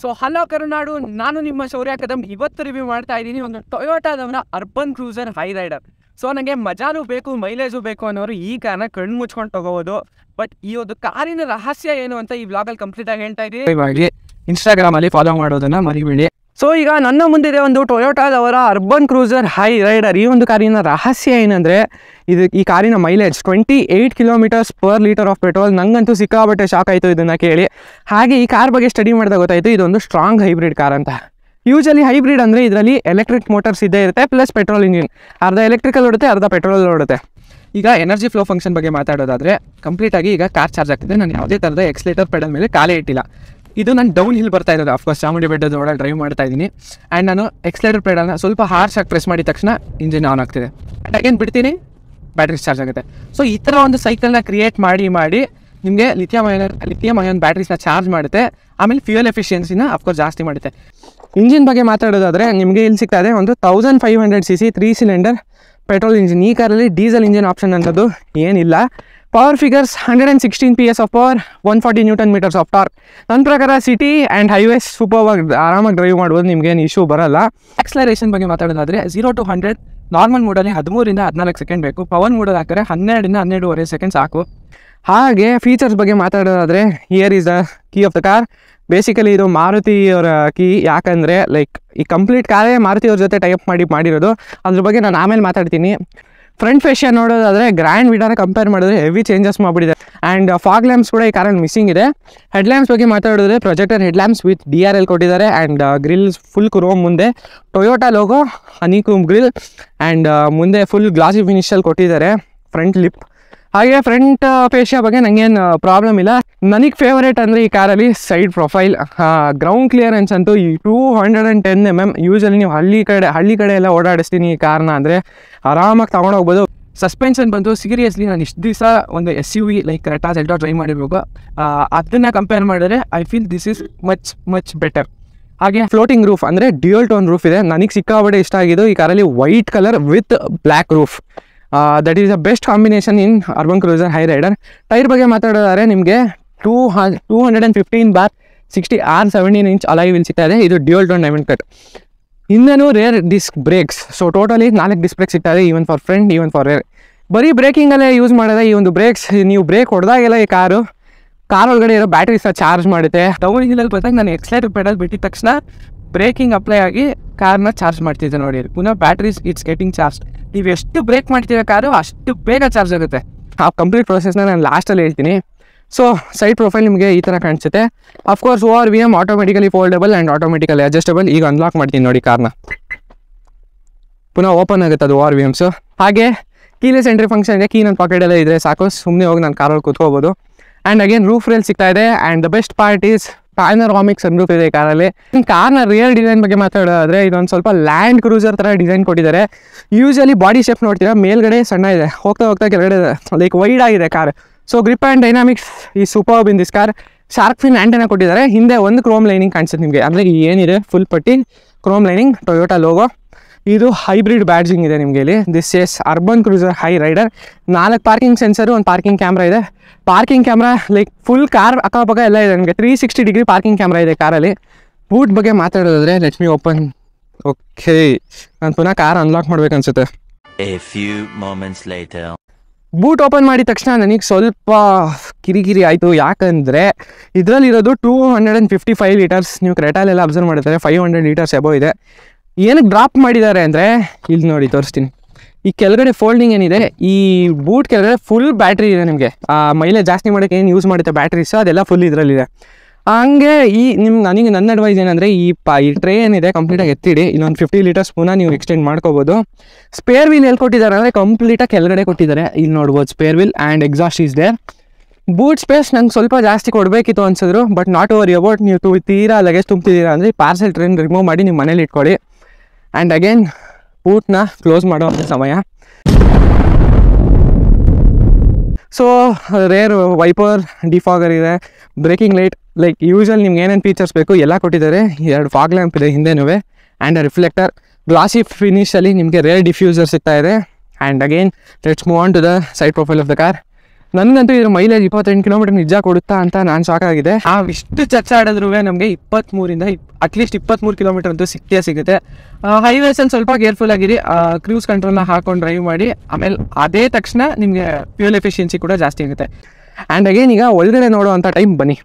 So hello ಕರುನಾಡು, ನಾನು ನಿಮ್ಮ ಶೌರ್ಯ ಕದಂ. ಇವತ್ತು ರಿವ್ಯೂ ಮಾಡ್ತಾ ಇದ್ದೀನಿ ಒಂದು ಟೊಯೋಟಾದವರ urban cruiser Hyryder. So ನನಗೆ ಮಜಾನೂ ಬೇಕು ಮೈಲೇಜು ಬೇಕು ಅನ್ನೋರು ಈ ಕಾರ್ನ ಕಣ್ಣು ಮುಚ್ಕೊಂಡು ತೊಗೋಬೋದು. ಬಟ್ ಈ ಒಂದು ಕಾರಿನ ರಹಸ್ಯ ಏನು ಅಂತ ಈ ವ್ಲಾಗಲ್ಲಿ ಕಂಪ್ಲೀಟಾಗಿ ಹೇಳ್ತಾ ಇದ್ದೀನಿ. ಇನ್ಸ್ಟಾಗ್ರಾಮಲ್ಲಿ ಫಾಲೋ ಮಾಡೋದನ್ನು ಮರಿಬೇಡಿ. ಸೊ ಈಗ ನನ್ನ ಮುಂದಿದೆ ಒಂದು ಟೊಯೋಟಾದವರ ಅರ್ಬನ್ ಕ್ರೂಸರ್ ಹೈ ರೈಡರ್. ಈ ಒಂದು ಕಾರಿನ ರಹಸ್ಯ ಏನಂದರೆ ಈ ಕಾರಿನ mileage 28 kilometres per litre of petrol. ನನಗಂತೂ ಸಿಕ್ಕಾಬಟ್ಟೆ ಶಾಕ್ ಆಯಿತು ಇದನ್ನು ಕೇಳಿ. ಹಾಗೆ ಈ ಕಾರ್ ಬಗ್ಗೆ ಸ್ಟಡಿ ಮಾಡಿದಾಗ ಗೊತ್ತಾಯಿತು ಇದೊಂದು ಸ್ಟ್ರಾಂಗ್ ಹೈಬ್ರಿಡ್ ಕಾರ್ ಅಂತ. ಯೂಶಲಿ ಹೈಬ್ರಿಡ್ ಅಂದರೆ ಇದರಲ್ಲಿ ಎಲೆಕ್ಟ್ರಿಕ್ ಮೋಟರ್ಸ್ ಇದ್ದೇ ಇರುತ್ತೆ, ಪ್ಲಸ್ ಪೆಟ್ರೋಲ್ ಇಂಜಿನ್. ಅರ್ಧ ಎಲೆಕ್ಟ್ರಿಕಲ್ ಓಡುತ್ತೆ, ಅರ್ಧ ಪೆಟ್ರೋಲ್ ಓಡುತ್ತೆ. ಈಗ ಎನರ್ಜಿ ಫ್ಲೋ ಫಂಕ್ಷನ್ ಬಗ್ಗೆ ಮಾತಾಡೋದಾದರೆ ಕಂಪ್ಲೀಟಾಗಿ ಈಗ ಕಾರ್ ಚಾರ್ಜ್ ಆಗ್ತಿದೆ. ನಾನು ಯಾವುದೇ ಥರದ ಎಕ್ಸ್ಲೇಟರ್ ಪೆಡಲ್ ಮೇಲೆ ಕಾಲೇ ಇಟ್ಟಿಲ್ಲ. ಇದು ನಾನು ಡೌನ್ ಹಿಲ್ ಬರ್ತಾ ಇರೋದು, ಅಫ್ಕೋರ್ಸ್ ಚಾಮುಂಡಿ ಬೆಟ್ಟದ ಒಳಗೆ ಡ್ರೈವ್ ಮಾಡ್ತಾ ಇದ್ದೀನಿ. ಆ್ಯಂಡ್ ನಾನು ಎಕ್ಸ್ಲೇಟರ್ ಪೆಡಲ್ನ ಸ್ವಲ್ಪ ಹಾರ್ಶಾಗಿ ಪ್ರೆಸ್ ಮಾಡಿದ ತಕ್ಷಣ ಇಂಜಿನ್ ಆನ್ ಆಗ್ತಿದೆ. ಅಗೇನ್ ಬಿಡ್ತೀನಿ, ಬ್ಯಾಟ್ರಿ ಚಾರ್ಜ್ ಆಗುತ್ತೆ. ಸೊ ಈ ಥರ ಒಂದು ಸೈಕಲ್ನ ಕ್ರಿಯೇಟ್ ಮಾಡಿ ನಿಮಗೆ ಲಿಥಿಯಂ ಅಯಾನ್ ಬ್ಯಾಟ್ರೀಸ್ನ ಚಾರ್ಜ್ ಮಾಡುತ್ತೆ. ಆಮೇಲೆ ಫ್ಯೂಯಲ್ ಎಫಿಷಿಯನ್ಸಿನ ಅಫ್ಕೋರ್ಸ್ ಜಾಸ್ತಿ ಮಾಡುತ್ತೆ. ಇಂಜಿನ್ ಬಗ್ಗೆ ಮಾತಾಡೋದಾದರೆ ನಿಮಗೆ ಇಲ್ಲಿ ಸಿಗ್ತಾ ಇದೆ ಒಂದು 1500cc 3 ಸಿಲಿಂಡರ್ ಪೆಟ್ರೋಲ್ ಇಂಜಿನ್. ಈ ಕಾರಲ್ಲಿ ಡೀಸೆಲ್ ಇಂಜಿನ್ ಆಪ್ಷನ್ ಅನ್ನೋದು ಏನಿಲ್ಲ. Power figures 116 PS of power, 140 Nm of torque. ನನ್ನ ಪ್ರಕಾರ ಸಿಟಿ ಆ್ಯಂಡ್ ಹೈವೇಸ್ ಸೂಪರ್ವಾಗಿ ಆರಾಮಾಗಿ ಡ್ರೈವ್ ಮಾಡ್ಬೋದು, ನಿಮಗೇನು ಇಶ್ಯೂ ಬರೋಲ್ಲ. ಆಕ್ಸಲರೇಷನ್ ಬಗ್ಗೆ ಮಾತಾಡೋದಾದರೆ 0 to 100 ನಾರ್ಮಲ್ ಮೋಡಲ್ಲಿ 13 ರಿಂದ 14 ಸೆಕೆಂಡ್ ಬೇಕು. ಪವರ್ ಮೋಡಲ್ಲಿ ಹಾಕಿದ್ರೆ 12 ರಿಂದ 12.5 ಸೆಕೆಂಡ್ ಸಾಕು. ಹಾಗೆ ಫೀಚರ್ಸ್ ಬಗ್ಗೆ ಮಾತಾಡೋದಾದರೆ here is the key of the car. Basically ಇದು ಮಾರುತಿಯವರ ಕೀ. ಯಾಕಂದರೆ ಲೈಕ್ ಈ ಕಂಪ್ಲೀಟ್ ಕಾರೇ ಮಾರುತಿಯವ್ರ ಜೊತೆ ಟೈಪ್ ಮಾಡಿರೋದು. ಅದ್ರ ಬಗ್ಗೆ ನಾನು ಆಮೇಲೆ ಮಾತಾಡ್ತೀನಿ. ಫ್ರಂಟ್ ಫೇಶಿಯಾ ನೋಡೋದಾದರೆ ಗ್ರ್ಯಾಂಡ್ ವಿಟಾರ ಕಂಪೇರ್ ಮಾಡಿದ್ರೆ ಹೆವಿ ಚೇಂಜಸ್ ಮಾಡಿಬಿಟ್ಟಿದೆ. ಆ್ಯಂಡ್ ಫಾಗ್ ಲ್ಯಾಂಪ್ಸ್ ಕೂಡ ಈ ಕಾರಲ್ಲಿ ಮಿಸ್ಸಿಂಗ್ ಇದೆ. ಹೆಡ್ಲ್ಯಾಂಪ್ಸ್ ಬಗ್ಗೆ ಮಾತಾಡಿದ್ರೆ ಪ್ರೊಜೆಕ್ಟರ್ ಹೆಡ್ಲ್ಯಾಂಪ್ಸ್ ವಿತ್ DRL ಕೊಟ್ಟಿದ್ದಾರೆ. ಆ್ಯಂಡ್ ಗ್ರಿಲ್ಸ್ ಫುಲ್ ಕ್ರೋಮ್, ಮುಂದೆ Toyota logo, honeycomb grill, and ಮುಂದೆ ಫುಲ್ ಗ್ಲಾಸಿ ಫಿನಿಷಲ್ಲಿ ಕೊಟ್ಟಿದ್ದಾರೆ ಫ್ರಂಟ್ ಲಿಪ್. ಹಾಗೆ ಫ್ರಂಟ್ ಫೇಶಿಯಾ ಬಗ್ಗೆ ನನಗೇನು ಪ್ರಾಬ್ಲಮ್ ಇಲ್ಲ. ನನಗೆ ಫೇವರೇಟ್ ಅಂದರೆ ಈ ಕಾರಲ್ಲಿ ಸೈಡ್ ಪ್ರೊಫೈಲ್, ಗ್ರೌಂಡ್ ಕ್ಲಿಯರೆನ್ಸ್ ಅಂತೂ ಈ 210 mm. ಯೂಶಲಿ ನೀವು ಹಳ್ಳಿ ಕಡೆ ಎಲ್ಲ ಓಡಾಡಿಸ್ತೀನಿ ಈ ಕಾರ್ನ ಅಂದರೆ ಆರಾಮಾಗಿ ತೊಗೊಂಡೋಗ್ಬೋದು. ಸಸ್ಪೆನ್ಷನ್ ಬಂತು ಸೀರಿಯಸ್ಲಿ ನಾನು ಇಷ್ಟು ದಿವಸ ಒಂದು SUV ಲೈಕ್ ಕ್ರೆಟಾ ಜೆಲ್ಟಾ ಟ್ರೈ ಮಾಡಿರ್ಬೇಕು. ಅದನ್ನು ಕಂಪೇರ್ ಮಾಡಿದ್ರೆ I feel this is much better. ಹಾಗೆ ಫ್ಲೋಟಿಂಗ್ ರೂಫ್ ಅಂದರೆ ಡ್ಯೂಯಲ್ ಟೋನ್ ರೂಫ್ ಇದೆ. ನನಗೆ ಸಿಕ್ಕಾಬಟ್ಟೆ ಇಷ್ಟ ಆಗಿದ್ದು ಈ ಕಾರಲ್ಲಿ white colour with black roof. That is the best combination in urban cruiser Hyryder. Tyre ಬಗ್ಗೆ ಮಾತಾಡೋದಾದರೆ ನಿಮಗೆ 215/60 R17 ಇಂಚ್ ಅಲಾಯ್ ವೀಲ್ ಸಿಗ್ತಾ ಇದೆ. ಇದು ಡ್ಯೂಯಲ್ ಟೋನ್ ಡೈಮಂಡ್ ಕಟ್. ಹಿಂದೆನೂ rear disc brakes. So totally 4 disc brake ಸಿಗ್ತಾ ಇದೆ, even for front even for rear. ಬರೀ ಬ್ರೇಕಿಂಗಲ್ಲೇ ಯೂಸ್ ಮಾಡಿದೆ ಈ ಒಂದು ಬ್ರೇಕ್ಸ್. ನೀವು ಬ್ರೇಕ್ ಹೊಡೆದಾಗೆಲ್ಲ ಈ ಕಾರ್ ಒಳಗಡೆ ಇರೋ ಬ್ಯಾಟ್ರೀಸ್ನ ಚಾರ್ಜ್ ಮಾಡುತ್ತೆ. ಡೌನ್ ಹಿಲ್ಲಲ್ಲಿ ಬಂದಾಗ ನಾನು ಎಕ್ಸ್ಲೇಟರ್ ಪೆಡಲ್ ಬಿಟ್ಟಿದ ತಕ್ಷಣ ಬ್ರೇಕಿಂಗ್ ಅಪ್ಲೈ ಆಗಿ ಕಾರ್ನ ಚಾರ್ಜ್ ಮಾಡ್ತಿದ್ದೆ ನೋಡಿ. ಪುನಃ ಬ್ಯಾಟ್ರೀಸ್ ಇಟ್ಸ್ ಗೆಟಿಂಗ್ ಚಾರ್ಜ್. ನೀವು ಎಷ್ಟು ಬ್ರೇಕ್ ಮಾಡ್ತೀರ ಕಾರು ಅಷ್ಟು ಬೇಗ ಚಾರ್ಜ್ ಆಗುತ್ತೆ. ಆ ಕಂಪ್ಲೀಟ್ ಪ್ರೊಸೆಸ್ನ ನಾನು ಲಾಸ್ಟಲ್ಲಿ ಹೇಳ್ತೀನಿ. ಸೊ ಸೈಡ್ ಪ್ರೊಫೈಲ್ ನಿಮಗೆ ಈ ಥರ ಕಾಣಿಸುತ್ತೆ. Of course ORVM automatically foldable and automatically adjustable. ಈಗ ಅನ್ಲಾಕ್ ಮಾಡ್ತೀನಿ ನೋಡಿ ಕಾರ್ನ, ಪುನಃ ಓಪನ್ ಆಗುತ್ತೆ ಅದು ORVMಸು. ಹಾಗೆ ಕೀಲೆಸ್ ಎಂಟ್ರಿ ಫಂಕ್ಷನ್ ಇದೆ. ಕೀ ನನ್ನ ಪಾಕೆಟಲ್ಲೇ ಇದ್ದರೆ ಸಾಕು, ಸುಮ್ಮನೆ ಹೋಗಿ ನಾನು ಕಾರಲ್ಲಿ ಕೂತ್ಕೋಬೋದು. ಆ್ಯಂಡ್ ಅಗೇನ್ ರೂಫ್ ರೇಲ್ ಸಿಗ್ತಾ ಇದೆ. And the best part is panoramic sunroof ಇದೆ ಈ ಕಾರಲ್ಲಿ. ಕಾರ್ನ ರಿಯಲ್ ಡಿಸೈನ್ ಬಗ್ಗೆ ಮಾತಾಡೋದಾದರೆ ಇದೊಂದು ಸ್ವಲ್ಪ ಲ್ಯಾಂಡ್ ಕ್ರೂಸರ್ ಥರ ಡಿಸೈನ್ ಕೊಟ್ಟಿದ್ದಾರೆ. ಯೂಶಲಿ ಬಾಡಿ ಶೇಪ್ ನೋಡ್ತೀರಾ, ಮೇಲ್ಗಡೆ ಸಣ್ಣ ಇದೆ, ಹೋಗ್ತಾ ಕೆಳಗಡೆ ಲೈಕ್ ವೈಡ್ ಆಗಿದೆ car. So grip and dynamics is superb in this car. Shark fin antenna ಕೊಟ್ಟಿದ್ದಾರೆ. ಹಿಂದೆ ಒಂದು ಕ್ರೋಮ್ ಲೈನಿಂಗ್ ಕಾಣಿಸುತ್ತೆ ನಿಮಗೆ, ಅಂದರೆ ಏನಿದೆ ಫುಲ್ ಪಟ್ಟಿ ಕ್ರೋಮ್ ಲೈನಿಂಗ್, ಟೊಯೋಟಾ ಲೋಗೋ. ಇದು ಹೈಬ್ರಿಡ್ ಬ್ಯಾಡ್ಜಿಂಗ್ ಇದೆ ನಿಮಗೆ ಇಲ್ಲಿ. This is urban cruiser Hyryder. 4 parking sensor, ಒಂದು ಪಾರ್ಕಿಂಗ್ ಕ್ಯಾಮ್ರಾ ಇದೆ. Parking camera like full car ಅಕ್ಕಪಕ್ಕ ಎಲ್ಲ ಇದೆ ನಿಮಗೆ. 360 ಡಿಗ್ರಿ ಪಾರ್ಕಿಂಗ್ ಕ್ಯಾಮ್ರಾ ಇದೆ ಕಾರಲ್ಲಿ. ಬೂಟ್ ಬಗ್ಗೆ ಮಾತಾಡೋದಾದರೆ ಲೆಟ್ ಮಿ ಓಪನ್. ಓಕೆ, ನಾನು ಪುನಃ ಕಾರ್ ಅನ್ಲಾಕ್ ಮಾಡ್ಬೇಕು ಅನ್ಸುತ್ತೆ. ಬೂಟ್ ಓಪನ್ ಮಾಡಿದ ತಕ್ಷಣ ನನಗೆ ಸ್ವಲ್ಪ ಕಿರಿಕಿರಿ ಆಯಿತು. ಯಾಕಂದರೆ ಇದರಲ್ಲಿರೋದು 255 ಲೀಟರ್ಸ್. ನೀವು ಕ್ರೆಟಾಲೆಲ್ಲ ಅಬ್ಸರ್ವ್ ಮಾಡಿದ್ರೆ 500 ಲೀಟರ್ಸ್ ಎಬೋ ಇದೆ. ಏನಕ್ಕೆ ಡ್ರಾಪ್ ಮಾಡಿದ್ದಾರೆ ಅಂದರೆ ಇಲ್ಲಿ ನೋಡಿ ತೋರಿಸ್ತೀನಿ. ಈ ಕೆಳಗಡೆ ಫೋಲ್ಡಿಂಗ್ ಏನಿದೆ, ಈ ಬೂಟ್ ಕೆಳಗಡೆ ಫುಲ್ ಬ್ಯಾಟ್ರಿ ಇದೆ ನಿಮಗೆ. ಮೈಲೇಜ್ ಜಾಸ್ತಿ ಮಾಡೋಕ್ಕೆ ಏನು ಯೂಸ್ ಮಾಡುತ್ತೆ ಬ್ಯಾಟ್ರೀಸ್ ಅದೆಲ್ಲ ಫುಲ್ ಇದರಲ್ಲಿದೆ. ಹಂಗೆ ನನ್ನ ಅಡ್ವೈಸ್ ಏನಂದರೆ ಈ ಟ್ರೇ ಏನಿದೆ ಕಂಪ್ಲೀಟಾಗಿ ಎತ್ತಿಡಿ. ಇನ್ನೊಂದು 50 ಲೀಟರ್ಸ್ ಪುನಃ ನೀವು ಎಕ್ಸ್ಟೆಂಡ್ ಮಾಡ್ಕೋಬೋದು. ಸ್ಪೇರ್ ವೀಲ್ ಎಲ್ಲಿ ಕೊಟ್ಟಿದ್ದಾರೆ ಅಂದರೆ ಕಂಪ್ಲೀಟಾಗಿ ಕೆಳಗಡೆ ಕೊಟ್ಟಿದ್ದಾರೆ. ಇಲ್ಲಿ ನೋಡ್ಬೋದು spare wheel and exhaust is there. Boot space ನಂಗೆ ಸ್ವಲ್ಪ ಜಾಸ್ತಿ ಕೊಡಬೇಕಿತ್ತು ಅನ್ಸಿದ್ರು, ಬಟ್ ನಾಟ್ ಓವರಿ ಅಬೌಟ್. ನೀವು ತೀರಾ ಲಗೇಜ್ ತುಂಬ್ತಿದ್ದೀರಾ ಅಂದರೆ ಪಾರ್ಸೆಲ್ ಟ್ರೈನ್ ರಿಮೂವ್ ಮಾಡಿ ನಿಮ್ಮ ಮನೇಲಿ ಇಟ್ಕೊಳ್ಳಿ. ಆ್ಯಂಡ್ ಅಗೇನ್ ಬೂಟ್ನ ಕ್ಲೋಸ್ ಮಾಡೋ ಸಮಯ. ಸೊ ರೇರ್ ವೈಪರ್, ಡಿಫಾಗರ್ ಇದೆ, ಬ್ರೇಕಿಂಗ್ ಲೈಟ್, ಲೈಕ್ ಯೂಶಲ್ ನಿಮ್ಗೆ ಏನೇನು ಫೀಚರ್ಸ್ ಬೇಕು ಎಲ್ಲ ಕೊಟ್ಟಿದ್ದಾರೆ. 2 ಫಾಗ್ ಲ್ಯಾಂಪ್ ಇದೆ ಹಿಂದೆನೂ, ಆ್ಯಂಡ್ ರಿಫ್ಲೆಕ್ಟರ್. ಗ್ಲಾಸಿ ಫಿನಿಷಲ್ಲಿ ನಿಮಗೆ ರೇರ್ ಡಿಫ್ಯೂಸರ್ ಸಿಗ್ತಾ ಇದೆ. And again let's move on to the side profile of the car. ನನಗಂತೂ ಇದ್ರ ಮೈಲೇಜ್ 28 ಕಿಲೋಮೀಟರ್ ನಿಜ ಕೊಡುತ್ತಾ ಅಂತ ನಾನು ಶಾಕ್ ಆಗಿದೆ. ಇಷ್ಟು ಚರ್ಚೆ ಆಡಿದ್ರೂ ನಮಗೆ 23 ಅಟ್ಲೀಸ್ಟ್ 23 ಕಿಲೋಮೀಟರ್ ಅಂತೂ ಸಿಗುತ್ತೆ. ಹೈವೇಸಲ್ಲಿ ಸ್ವಲ್ಪ ಕೇರ್ಫುಲ್ ಆಗಿರಿ, ಕ್ರೂಸ್ ಕಂಟ್ರೋಲ್ನ ಹಾಕೊಂಡು ಡ್ರೈವ್ ಮಾಡಿ. ಆಮೇಲೆ ಅದೇ ತಕ್ಷಣ ನಿಮಗೆ ಫ್ಯೂಲ್ ಎಫಿಷಿಯನ್ಸಿ ಕೂಡ ಜಾಸ್ತಿ ಆಗುತ್ತೆ. ಆ್ಯಂಡ್ ಅಗೇನ್ ಈಗ ಒಳಗಡೆ ನೋಡುವಂಥ ಟೈಮ್ ಬನ್ನಿ.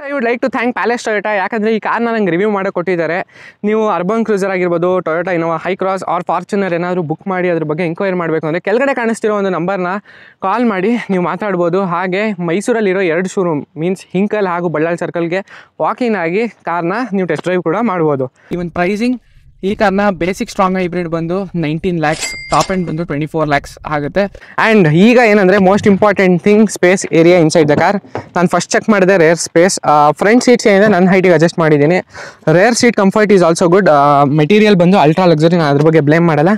I would like to thank palace Toyota, ಯಾಕಂದರೆ ಈ ಕಾರ್ನ ನಂಗೆ ರಿವ್ಯೂ ಮಾಡಿ ಕೊಟ್ಟಿದ್ದಾರೆ. ನೀವು ಅರ್ಬನ್ ಕ್ರೂಸರ್ ಆಗಿರ್ಬೋದು, Toyota Innova Hycross or Fortuner ಏನಾದರೂ ಬುಕ್ ಮಾಡಿ ಅದ್ರ ಬಗ್ಗೆ ಎಂಕ್ವೈರಿ ಮಾಡಬೇಕು ಅಂದರೆ ಕೆಳಗಡೆ ಕಾಣಿಸ್ತಿರೋ ಒಂದು ನಂಬರ್ನ ಕಾಲ್ ಮಾಡಿ ನೀವು ಮಾತಾಡ್ಬೋದು. ಹಾಗೆ ಮೈಸೂರಲ್ಲಿರೋ 2 ಶೋರೂಮ್ ಮೀನ್ಸ್ ಹಿಂಕಲ್ ಹಾಗೂ ಬಳ್ಳಾರಿ ಸರ್ಕಲ್ಗೆ ವಾಕಿನ್ ಆಗಿ ಕಾರ್ನ ನೀವು ಟೆಸ್ಟ್ ಡ್ರೈವ್ ಕೂಡ ಮಾಡ್ಬೋದು. ಈವನ್ ಪ್ರೈಸಿಂಗ್ ಈ ಕಾರ್ನ ಬೇಸಿಕ್ ಸ್ಟ್ರಾಂಗ್ ಹೈಬ್ರಿಡ್ ಬಂದು 19 lakhs, ಟಾಪ್ ಎಂಡ್ ಬಂದು 24 lakhs ಆಗುತ್ತೆ. ಆ್ಯಂಡ್ ಈಗ ಏನಂದರೆ most important thing space area inside the car. ನಾನು ಫಸ್ಟ್ ಚೆಕ್ ಮಾಡಿದೆ ರೇರ್ ಸ್ಪೇಸ್. ಫ್ರಂಟ್ ಸೀಟ್ಸ್ ಏನಿದೆ ನನ್ನ ಹೈಟಿಗೆ ಅಡ್ಜಸ್ಟ್ ಮಾಡಿದ್ದೀನಿ. Rear seat comfort is also good. Material ಬಂದು ಅಲ್ಟ್ರಾ ಲಕ್ಸುರಿ, ನಾನು ಅದ್ರ ಬಗ್ಗೆ ಬ್ಲೇಮ್ ಮಾಡಲ್ಲ.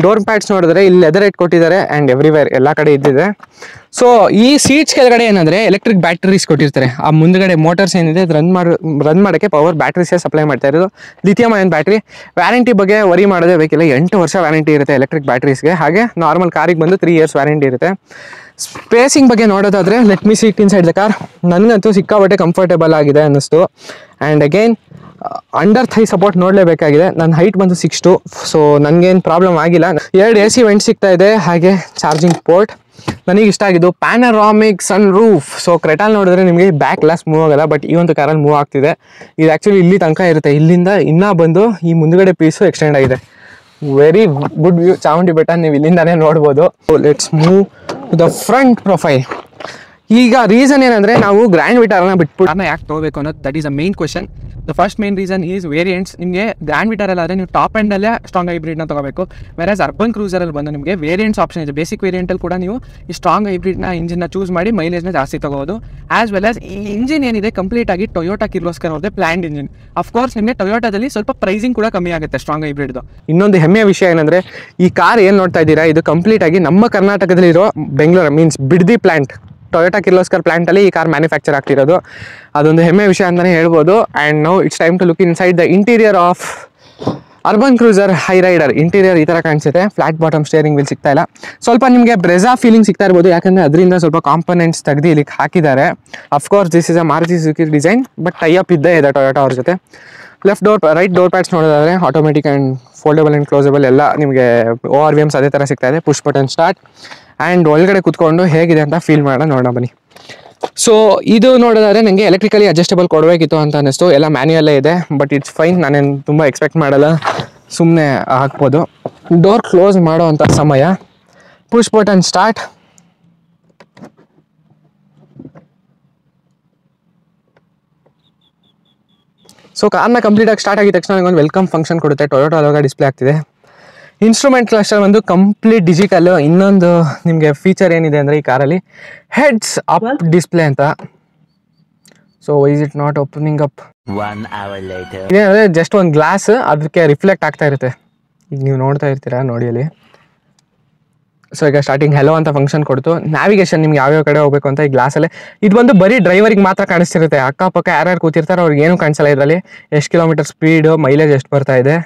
ಡೋರ್ ಪ್ಯಾಡ್ಸ್ ನೋಡಿದ್ರೆ ಇಲ್ಲಿ ಲೆದರ್ ಇಟ್ ಕೊಟ್ಟಿದ್ದಾರೆ ಆ್ಯಂಡ್ ಎವ್ರಿವೇರ್ ಎಲ್ಲ ಕಡೆ ಇದ್ದಿದೆ. ಸೊ ಈ ಸೀಟ್ಸ್ ಕೆಳಗಡೆ ಏನಂದರೆ ಎಲೆಕ್ಟ್ರಿಕ್ ಬ್ಯಾಟ್ರೀಸ್ ಕೊಟ್ಟಿರ್ತಾರೆ. ಆ ಮುಂದ್ಗಡೆ ಮೋಟರ್ಸ್ ಏನಿದೆ ಅದು ರನ್ ಮಾಡೋಕ್ಕೆ ಪವರ್ ಬ್ಯಾಟ್ರೀಸೇ ಸಪ್ಲೈ ಮಾಡ್ತಾ ಇರೋದು. Lithium iron battery. ವ್ಯಾರಂಟಿ ಬಗ್ಗೆ ವರಿ ಮಾಡೋದೇ ಬೇಕಿಲ್ಲ, 8 ವರ್ಷ ವ್ಯಾರಂಟಿ ಇರುತ್ತೆ ಎಲೆಕ್ಟ್ರಿಕ್ ಬ್ಯಾಟ್ರೀಸ್ಗೆ. ಹಾಗೆ ನಾರ್ಮಲ್ ಕಾರಿಗೆ ಬಂದು 3 years ವ್ಯಾರಂಟಿ ಇರುತ್ತೆ. ಸ್ಪೇಸಿಂಗ್ ಬಗ್ಗೆ ನೋಡೋದಾದರೆ let me sit inside the car. ನನಗಂತೂ ಸಿಕ್ಕಾಬಟ್ಟೆ ಕಂಫರ್ಟೇಬಲ್ ಆಗಿದೆ ಅನ್ನಿಸ್ತು. And again under thigh support ನೋಡಲೇಬೇಕಾಗಿದೆ. ನನ್ನ ಹೈಟ್ ಬಂದು 6'2", ಸೊ ನನಗೇನು ಪ್ರಾಬ್ಲಮ್ ಆಗಿಲ್ಲ. 2 AC ವೆಂಟ್ ಸಿಗ್ತಾ ಇದೆ, ಹಾಗೆ ಚಾರ್ಜಿಂಗ್ ಪೋರ್ಟ್. ನನಗೆ ಇಷ್ಟ ಆಗಿದ್ದು ಪ್ಯಾನರಾಮಿಕ್ ಸನ್ ರೂಫ್. ಸೊ ಕ್ರೆಟಾಲ್ ನೋಡಿದ್ರೆ ನಿಮಗೆ ಬ್ಯಾಕ್ ಗ್ಲಾಸ್ ಮೂವ್ ಆಗಲ್ಲ, ಬಟ್ ಈ ಒಂದು ಕಾರಲ್ಲಿ ಮೂವ್ ಆಗ್ತಿದೆ. ಇದು ಆ್ಯಕ್ಚುಲಿ ಇಲ್ಲಿ ತನಕ ಇರುತ್ತೆ, ಇಲ್ಲಿಂದ ಇನ್ನೂ ಬಂದು ಈ ಮುಂದುಗಡೆ ಪೀಸು ಎಕ್ಸ್ಟೆಂಡ್ ಆಗಿದೆ. Very good view. Chamundi Betta ನೀವು ಇಲ್ಲಿಂದಾನೇ ನೋಡ್ಬೋದು. Let's move to the front profile. ಈಗ ರೀಸನ್ ಏನಂದರೆ ನಾವು ಗ್ರ್ಯಾಂಡ್ ವಿಟಾರನ್ನ ಬಿಟ್ಬಿಟ್ಟು ಯಾಕೆ ತೊಗೋಬೇಕು ಅನ್ನೋದು, that is a main question. The first main reason is variants. ನಿಮಗೆ ಗ್ರ್ಯಾಂಡ್ ವಿಟಾರಲ್ಲಾದರೆ ನೀವು ಟಾಪ್ ಎಂಡಲ್ಲೇ ಸ್ಟ್ರಾಂಗ್ ಹೈಬ್ರಿಡ್ನ ತೊಗೋಬೇಕು. ವೆರಾಸ್ ಅರ್ಬನ್ ಕ್ರೂಸರಲ್ಲಿ ಬಂದು ನಿಮಗೆ ವೇರಿಯಂಟ್ಸ್ ಆಪ್ಷನ್ ಇದೆ. ಬೇಸಿಕ್ ವೇರಿಯಂಟಲ್ಲಿ ಕೂಡ ನೀವು ಈ ಸ್ಟ್ರಾಂಗ್ ಹೈಬ್ರಿಡ್ನ ಇಂಜಿನ್ನ ಚೂಸ್ ಮಾಡಿ ಮೈಲೇಜ್ನ ಜಾಸ್ತಿ ತೊಗೋಬೋದು. ಆ್ಯಸ್ ವೆಲ್ ಆಸ್ ಈ ಇಂಜಿನ್ ಏನಿದೆ ಕಂಪ್ಲೀಟ್ ಆಗಿ ಟೊಯೋಟಾ ಕಿರ್ಲೋಸ್ಕರ್ ಅವ್ರದ್ದೇ ಪ್ಲ್ಯಾಂಡ್ ಇಂಜಿನ್. ಅಫ್ಕೋರ್ಸ್ ನಿಮಗೆ ಟೊಯೋಟಾದಲ್ಲಿ ಸ್ವಲ್ಪ ಪ್ರೈಸಿಂಗ್ ಕೂಡ ಕಮ್ಮಿ ಆಗುತ್ತೆ ಸ್ಟ್ರಾಂಗ್ ಹೈಬ್ರಿಡ್ದು. ಇನ್ನೊಂದು ಹೆಮ್ಮೆಯ ವಿಷಯ ಏನಂದರೆ ಈ ಕಾರ್ ಏನು ನೋಡ್ತಾ ಇದ್ದೀರಾ, ಇದು ಕಂಪ್ಲೀಟ್ ಆಗಿ ನಮ್ಮ ಕರ್ನಾಟಕದಲ್ಲಿರೋ Bengaluru means Bidadi plant, Toyota Kirloskar ಪ್ಲ್ಯಾಂಟಲ್ಲಿ ಈ ಕಾರ್ ಮ್ಯಾನುಫ್ಯಾಕ್ಚರ್ ಆಗ್ತಿರೋದು. ಅದೊಂದು ಹೆಮ್ಮೆ ವಿಷಯ ಅಂತಲೇ ಹೇಳ್ಬೋದು. And now it's time to look inside the interior of urban cruiser Hyryder. Interior ಈ ಥರ ಕಾಣಿಸುತ್ತೆ. ಫ್ಲಾಟ್ ಬಾಟಮ್ ಸ್ಟೇರಿಂಗ್ ವೀಲ್ ಸಿಗ್ತಾ ಇಲ್ಲ. ಸ್ವಲ್ಪ ನಿಮಗೆ ಬ್ರೆಜಾ ಫೀಲಿಂಗ್ ಸಿಗ್ತಾ ಇರ್ಬೋದು, ಯಾಕಂದರೆ ಅದರಿಂದ ಸ್ವಲ್ಪ ಕಾಂಪೊನೆಂಟ್ಸ್ ತೆಗೆದು ಇಲ್ಲಿಗೆ ಹಾಕಿದ್ದಾರೆ. Of course this is a Maruti Suzuki design, but tie up ಇದ್ದೇ ಇದೆ ಟೊಯೋಟಾ ಅವ್ರ ಜೊತೆ. ರೈಟ್ ಡೋರ್ ಪ್ಯಾಡ್ಸ್ ನೋಡೋದಾದರೆ ಆಟೋಮೆಟಿಕ್ ಆ್ಯಂಡ್ ಫೋಲ್ಡಬಲ್ ಆ್ಯಂಡ್ ಕ್ಲೋಸಬಲ್ ಎಲ್ಲ ನಿಮಗೆ ORVMs ಅದೇ ಥರ ಸಿಗ್ತಾ ಇದೆ. Push button start. ಆ್ಯಂಡ್ ಒಳಗಡೆ ಕೂತ್ಕೊಂಡು ಹೇಗಿದೆ ಅಂತ ಫೀಲ್ ನೋಡೋಣ ಬನ್ನಿ. ಸೊ ಇದು ನೋಡೋದಾದ್ರೆ ನನಗೆ ಎಲೆಕ್ಟ್ರಿಕಲಿ ಅಡ್ಜಸ್ಟಬಲ್ ಕೊಡಬೇಕಿತ್ತು ಅಂತ ಅನ್ನಿಸ್ತು. ಎಲ್ಲ ಮ್ಯಾನ್ಯುಯಲ್ಲೇ ಇದೆ, ಬಟ್ ಇಟ್ಸ್ ಫೈನ್. ನಾನೇನು ತುಂಬ ಎಕ್ಸ್ಪೆಕ್ಟ್ ಮಾಡಲ್ಲ, ಸುಮ್ಮನೆ ಹಾಕ್ಬೋದು. ಡೋರ್ ಕ್ಲೋಸ್ ಮಾಡೋ ಅಂಥ ಸಮಯ. Push button start. ಸೊ ಕಾರ್ನ ಕಂಪ್ಲೀಟಾಗಿ ಸ್ಟಾರ್ಟ್ ಆಗಿದ ತಕ್ಷಣ ನನಗೊಂದು ವೆಲ್ಕಮ್ ಫಂಕ್ಷನ್ ಕೊಡುತ್ತೆ. ಟೊಯೋಟಾ ಲೋಗೋ ಡಿಸ್ಪ್ಲೇ ಆಗ್ತಿದೆ. ಇನ್ಸ್ಟ್ರೂಮೆಂಟ್ ಕ್ಲಸ್ಟರ್ ಒಂದು ಕಂಪ್ಲೀಟ್ ಡಿಜಿಟಲ್. ಇನ್ನೊಂದು ನಿಮಗೆ ಫೀಚರ್ ಏನಿದೆ ಅಂದರೆ ಈ ಕಾರಲ್ಲಿ ಹೆಡ್ಸ್ ಅಪ್ ಡಿಸ್ಪ್ಲೇ ಅಂತ. So is it not opening up? ಇದೇನಂದರೆ ಜಸ್ಟ್ ಒಂದು ಗ್ಲಾಸ್ ಅದಕ್ಕೆ ರಿಫ್ಲೆಕ್ಟ್ ಆಗ್ತಾ ಇರುತ್ತೆ. ಈಗ ನೀವು ನೋಡ್ತಾ ಇರ್ತೀರಾ, ನೋಡಿ ಅಲ್ಲಿ. ಸೊ ಈಗ ಸ್ಟಾರ್ಟಿಂಗ್ ಹೆಲೋ ಅಂತ ಫಂಕ್ಷನ್ ಕೊಡ್ತು. ನ್ಯಾವಿಗೇಷನ್ ನಿಮ್ಗೆ ಯಾವ್ಯಾವ ಕಡೆ ಹೋಗಬೇಕು ಅಂತ ಈ ಗ್ಲಾಸಲ್ಲೇ. ಇದು ಬಂದು ಬರೀ ಡ್ರೈವರಿಗೆ ಮಾತ್ರ ಕಾಣಿಸ್ತಿರುತ್ತೆ. ಅಕ್ಕಪಕ್ಕ ಯಾರ್ಯಾರು ಕೂತಿರ್ತಾರೆ ಅವ್ರಿಗೆ ಏನೂ ಕಾಣಿಸಲ್ಲ. ಇದರಲ್ಲಿ ಎಷ್ಟು ಕಿಲೋಮೀಟರ್ ಸ್ಪೀಡು, ಮೈಲೇಜ್ ಎಷ್ಟು ಬರ್ತಾ ಇದೆ,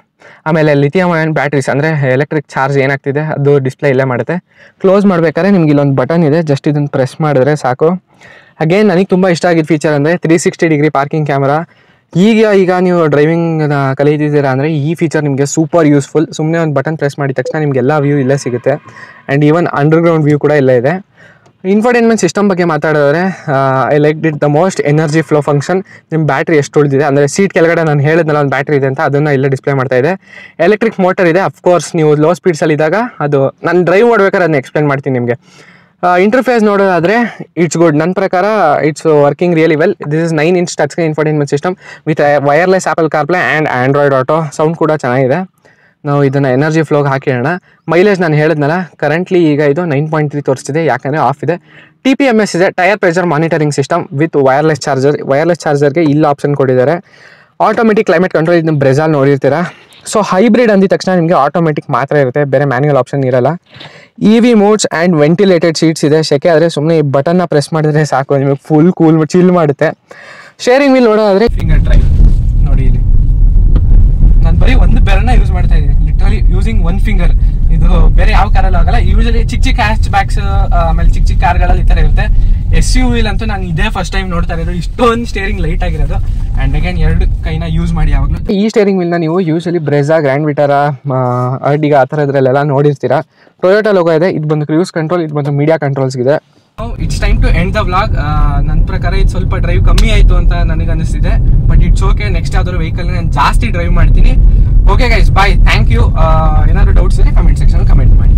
ಆಮೇಲೆ ಲಿಥಿಯಂ ಅಯನ್ ಬ್ಯಾಟ್ರೀಸ್ ಅಂದರೆ ಎಲೆಕ್ಟ್ರಿಕ್ ಚಾರ್ಜ್ ಏನಾಗ್ತಿದೆ ಅದು ಡಿಸ್ಪ್ಲೇ ಇಲ್ಲೇ ಮಾಡುತ್ತೆ. ಕ್ಲೋಸ್ ಮಾಡಬೇಕಾದ್ರೆ ನಿಮ್ಗೆ ಇಲ್ಲೊಂದು ಬಟನ್ ಇದೆ, ಜಸ್ಟ್ ಇದನ್ನು ಪ್ರೆಸ್ ಮಾಡಿದ್ರೆ ಸಾಕು. ಅಗೇನ್ ನನಗೆ ತುಂಬ ಇಷ್ಟ ಆಗಿದ್ದ ಫೀಚರ್ ಅಂದರೆ 360 ಡಿಗ್ರಿ ಪಾರ್ಕಿಂಗ್ ಕ್ಯಾಮ್ರಾ. ಈಗ ನೀವು ಡ್ರೈವಿಂಗ್ ಕಲಿತಿದ್ದೀರಾ ಅಂದರೆ ಈ ಫೀಚರ್ ನಿಮಗೆ ಸೂಪರ್ ಯೂಸ್ಫುಲ್. ಸುಮ್ಮನೆ ಒಂದು ಬಟನ್ ಪ್ರೆಸ್ ಮಾಡಿದ ತಕ್ಷಣ ನಿಮಗೆಲ್ಲ ವ್ಯೂ ಇಲ್ಲೇ ಸಿಗುತ್ತೆ. ಆ್ಯಂಡ್ ಈವನ್ ಅಂಡರ್ಗ್ರೌಂಡ್ ವ್ಯೂ ಕೂಡ ಇಲ್ಲೇ ಇದೆ. ಇನ್ಫೋಟೈನ್ಮೆಂಟ್ ಸಿಸ್ಟಮ್ ಬಗ್ಗೆ ಮಾತಾಡಿದ್ರೆ I like did the most energy flow function. ನಿಮ್ಮ ಬ್ಯಾಟ್ರಿ ಎಷ್ಟು ಉಳಿದಿದೆ ಅಂದರೆ ಸೀಟ್ ಕೆಳಗಡೆ ನಾನು ಹೇಳಿದ್ನಲ್ಲ ಒಂದು ಬ್ಯಾಟ್ರಿ ಇದೆ ಅಂತ, ಅದನ್ನು ಇಲ್ಲೇ ಡಿಸ್ಪ್ಲೇ ಮಾಡ್ತಾ ಇದೆ. ಎಲೆಕ್ಟ್ರಿಕ್ ಮೋಟರ್ ಇದೆ. ಅಫ್ಕೋರ್ಸ್ ನೀವು ಲೋ ಸ್ಪೀಡ್ಸಲ್ಲಿ ಇದ್ದಾಗ ಅದು ನಾನು ಡ್ರೈವ್ ಮಾಡ್ಬೇಕಾದ್ರೆ ಅದನ್ನ ಎಕ್ಸ್ಪ್ಲೇನ್ ಮಾಡ್ತೀನಿ ನಿಮಗೆ. ಇಂಟರ್ಫೇಸ್ ನೋಡೋದಾದರೆ ಇಟ್ಸ್ ಗುಡ್. ನನ್ನ ಪ್ರಕಾರ it's working really well. This is 9 inch touch screen infotainment system with wireless apple CarPlay and Android auto. Sound ಕೂಡ ಚೆನ್ನಾಗಿದೆ. ನಾವು ಇದನ್ನು ಎನರ್ಜಿ ಫ್ಲೋಗೆ ಹಾಕಿಡೋಣ. ಮೈಲೇಜ್ ನಾನು ಹೇಳಿದ್ನಲ್ಲ, ಕರೆಂಟ್ಲಿ ಈಗ ಇದು 9.3 ತೋರಿಸ್ತಿದೆ, ಯಾಕಂದರೆ ಆಫ್ ಇದೆ. TPMS ಇದೆ, tyre pressure monitoring system with wireless charger. Wireless ಚಾರ್ಜರ್ಗೆ ಇಲ್ಲ ಆಪ್ಷನ್ ಕೊಟ್ಟಿದ್ದಾರೆ. ಆಟೋಮೆಟಿಕ್ ಕ್ಲೈಮೇಟ್ ಕಂಟ್ರೋಲ್, ಇದನ್ನ ಬ್ರೆಜಾಲ್ ನೋಡಿರ್ತೀರಾ. ಸೊ ಹೈಬ್ರಿಡ್ ಅಂದಿದ ತಕ್ಷಣ ನಿಮಗೆ ಆಟೋಮೆಟಿಕ್ ಮಾತ್ರ ಇರುತ್ತೆ, ಬೇರೆ ಮ್ಯಾನ್ಯುಯಲ್ ಆಪ್ಷನ್ ಇರಲ್ಲ. EV modes and ventilated seats ಇದೆ. ಸೆಕೆ ಆದರೆ ಸುಮ್ಮನೆ ಈ ಬಟನ್ನ ಪ್ರೆಸ್ ಮಾಡಿದ್ರೆ ಸಾಕು, ನಿಮಗೆ ಫುಲ್ ಕೂಲ್ ಚಿಲ್ ಮಾಡುತ್ತೆ. ಶೇರಿಂಗ್ ವೀಲ್ ನೋಡೋದಾದರೆ ಫಿಂಗರ್ ಡ್ರೈವ್ ನೋಡಿ. ಇಲ್ಲಿ ನಾನು ಬರೀ ಒಂದು ಬೆರನ್ನ ಯೂಸ್ ಮಾಡ್ತಾ ಇದ್ದೀನಿ, ಲಿಟ್ರಲಿ ಯೂಸಿಂಗ್ 1 ಫಿಂಗರ್. ಇದು ಬೇರೆ ಯಾವ ಕಾರಲ್ಲಿ ಆಗಲ್ಲ. ಯೂಶಲಿ ಚಿಕ್ಕ ಚಿಕ್ಕ ಹ್ಯಾಚ್ ಬ್ಯಾಕ್ಸ್ ಆಮೇಲೆ ಚಿಕ್ಕ ಚಿಕ್ಕ ಕಾರ್ಗಳಲ್ಲಿ ಈ ತರ ಇರುತ್ತೆ. SUV ಅಂತೂ ನಾನು ಇದೇ ಫಸ್ಟ್ ಟೈಮ್ ನೋಡ್ತಾ ಇರೋದು, ಇಷ್ಟೊಂದು ಸ್ಟೇರಿಂಗ್ ಲೈಟ್ ಆಗಿರೋದು. ಅಂಡ್ ಅಗೇನ್ 2 ಕೈನ ಯೂಸ್ ಮಾಡಿ ಯಾವಾಗಲೂ. ಈ ಸ್ಟೇರಿಂಗ್ ವೀಲ್ನ ನೀವು ಯೂಶಲಿ ಬ್ರೆಜಾ, ಗ್ರ್ಯಾಂಡ್ ವಿಟಾರಾ, ಅರ್ಟಿಗಾ ಆ ಥರ ಇದ್ರಲ್ಲೆಲ್ಲ ನೋಡಿರ್ತೀರಾ. ಟೊಯೋಟಾ ಲೋಗೋ ಇದೆ. ಇದು ಬಂದು ಕ್ರೂಸ್ ಕಂಟ್ರೋಲ್, ಇದು ಬಂದು ಮೀಡಿಯಾ ಕಂಟ್ರೋಲ್ಸ್ ಇದೆ. It's time to end the vlog. ನನ್ನ ಪ್ರಕಾರ ಇದು ಸ್ವಲ್ಪ ಡ್ರೈವ್ ಕಮ್ಮಿ ಆಯಿತು ಅಂತ ನನಗೆ ಅನಿಸ್ತಿದೆ. ಬಟ್ ಇಟ್ಸ್ ಓಕೆ, ನೆಕ್ಸ್ಟ್ ಯಾವ್ದಾದ್ರು ವೆಹಿಕಲ್ ನಾನು ಜಾಸ್ತಿ ಡ್ರೈವ್ ಮಾಡ್ತೀನಿ. Okay guys, bye, thank you. ಏನಾದ್ರು ಡೌಟ್ಸ್ ಇದ್ರೆ ಕಮೆಂಟ್ ಸೆಕ್ಷನ್ ಕಮೆಂಟ್ ಮಾಡಿ.